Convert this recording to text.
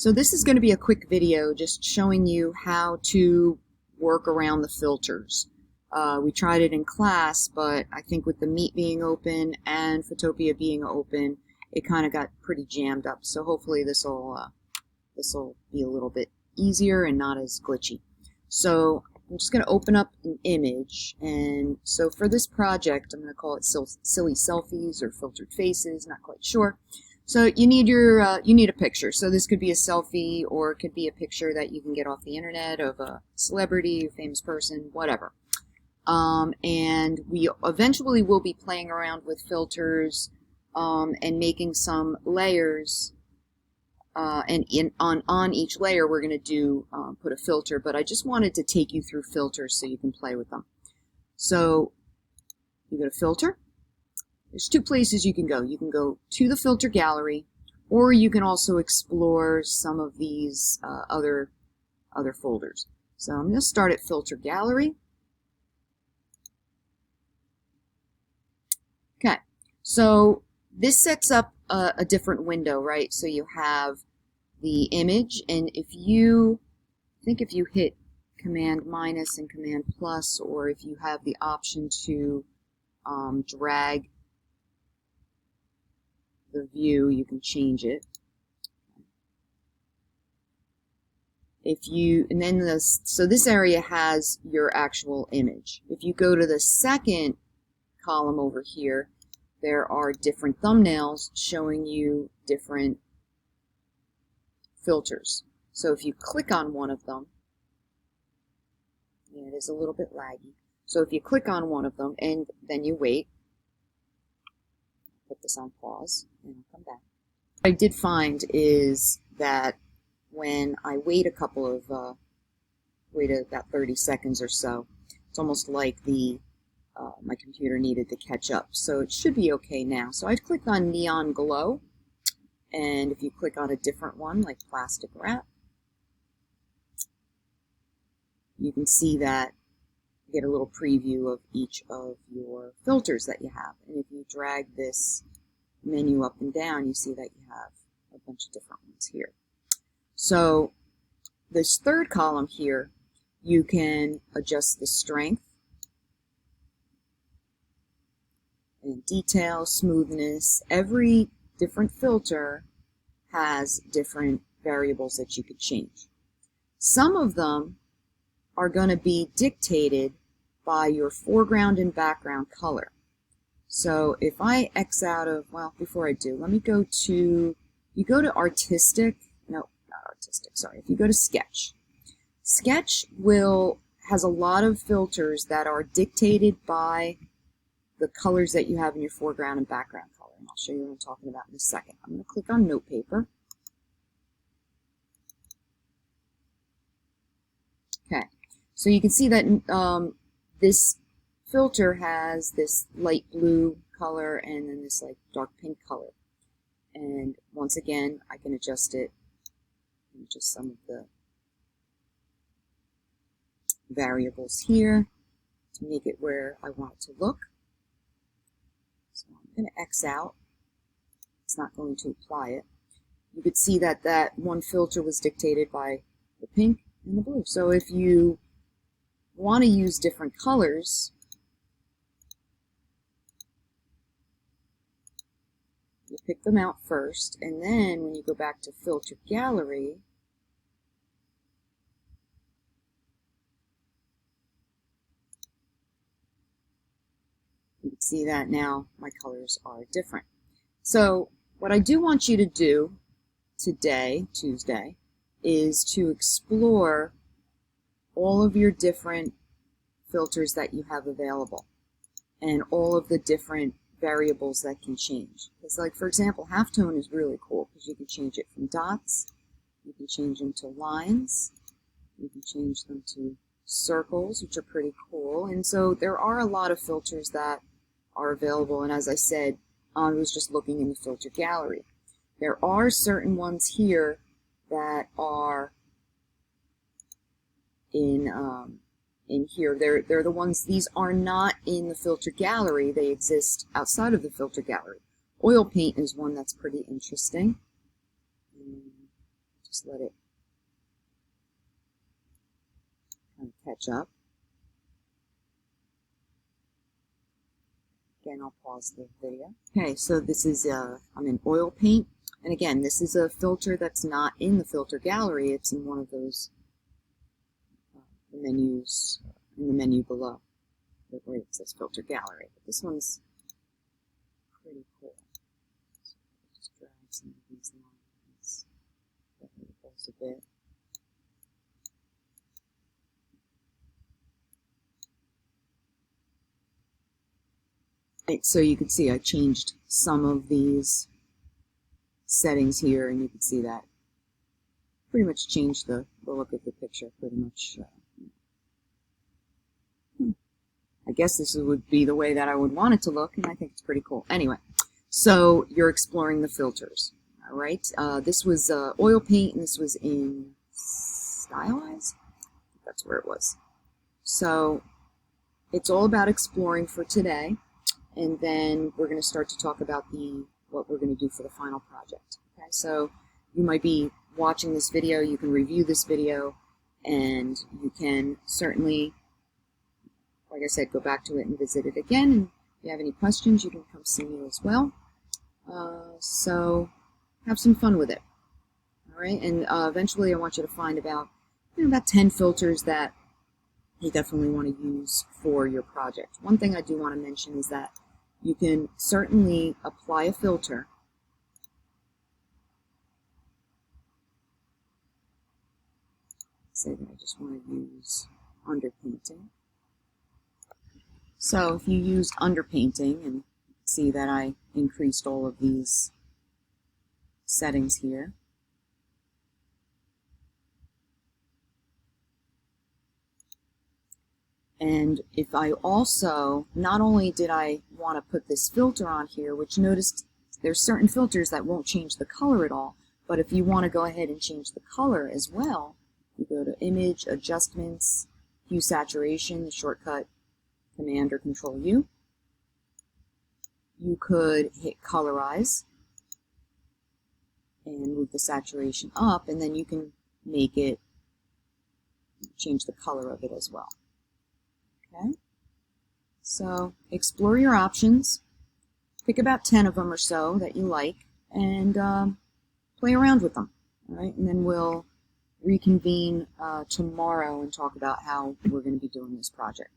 So this is going to be a quick video just showing you how to work around the filters. We tried it in class, but I think with the Meet being open and Photopea being open, it kind of got pretty jammed up. So hopefully this will be a little bit easier and not as glitchy. So I'm just going to open up an image, and so for this project I'm going to call it Silly Selfies or Filtered Faces, not quite sure. So you need a picture. So this could be a selfie, or it could be a picture that you can get off the internet of a celebrity, a famous person, whatever. And we eventually will be playing around with filters and making some layers. And on each layer we're going to do put a filter, but I just wanted to take you through filters so you can play with them. So you go to filter. There's two places you can go. You can go to the filter gallery, or you can also explore some of these other folders. So I'm going to start at filter gallery. Okay, so this sets up a different window, right? So you have the image, and if you hit Command minus and Command plus, or if you have the option to drag the view, you can change it. So this area has your actual image. If you go to the second column over here, there are different thumbnails showing you different filters. So if you click on one of them, yeah, it is a little bit laggy. So if you click on one of them and then you wait, put this on pause and I'll come back. What I did find is that when I wait about 30 seconds or so, it's almost like my computer needed to catch up. So it should be okay now. So I'd click on Neon Glow, and if you click on a different one like Plastic Wrap, you can see that you get a little preview of each of your filters that you have. And if you drag this menu up and down, you see that you have a bunch of different ones here. So this third column here, you can adjust the strength and detail, smoothness. Every different filter has different variables that you could change. Some of them are going to be dictated by your foreground and background color. So if I X out of, well, before I do, let me go to, you go to artistic, no, not artistic, sorry. If you go to sketch, sketch has a lot of filters that are dictated by the colors that you have in your foreground and background color. And I'll show you what I'm talking about in a second. I'm going to click on notepaper. Okay, so you can see that this filter has this light blue color and then this like dark pink color. And once again, I can adjust it, just some of the variables here to make it where I want it to look. So I'm going to X out. It's not going to apply it. You could see that that one filter was dictated by the pink and the blue. So if you want to use different colors, you pick them out first, and then when you go back to Filter Gallery, you can see that now my colors are different. So what I do want you to do today, Tuesday, is to explore all of your different filters that you have available and all of the different variables that can change. It's like, for example, halftone is really cool because you can change it from dots, you can change them to lines, you can change them to circles, which are pretty cool. And so there are a lot of filters that are available, and as I said, I was just looking in the filter gallery. There are certain ones here that are in here. They're the ones, these are not in the filter gallery, they exist outside of the filter gallery. Oil paint is one that's pretty interesting. Just let it kind of catch up. Again, I'll pause the video. Okay, so this is, I'm in oil paint. And again, this is a filter that's not in the filter gallery. It's in one of those menus, in the menu below, where it says filter gallery. But this one's pretty cool. So just drag some of these lines. Definitely pulls a bit. Right, so you can see I changed some of these settings here, and you can see that pretty much changed the look of the picture pretty much. I guess this would be the way that I would want it to look, and I think it's pretty cool. Anyway, so you're exploring the filters. All right, this was oil paint, and this was in Stylize. That's where it was. So it's all about exploring for today, and then we're going to start to talk about what we're going to do for the final project. Okay, so you might be watching this video, you can review this video, and you can certainly, like I said, go back to it and visit it again. And if you have any questions, you can come see me as well. So have some fun with it. All right, and eventually I want you to find about 10 filters that you definitely want to use for your project. One thing I do want to mention is that you can certainly apply a filter say that I just want to use underpainting. So if you used underpainting, and see that I increased all of these settings here. And if I also, not only did I want to put this filter on here, which noticed there's certain filters that won't change the color at all, but if you want to go ahead and change the color as well, you go to Image, Adjustments, Hue Saturation, the shortcut Command or Control U. You could hit Colorize and move the saturation up, and then you can make it, change the color of it as well. Okay, so explore your options, pick about 10 of them or so that you like, and play around with them. All right, and then we'll reconvene tomorrow and talk about how we're going to be doing this project.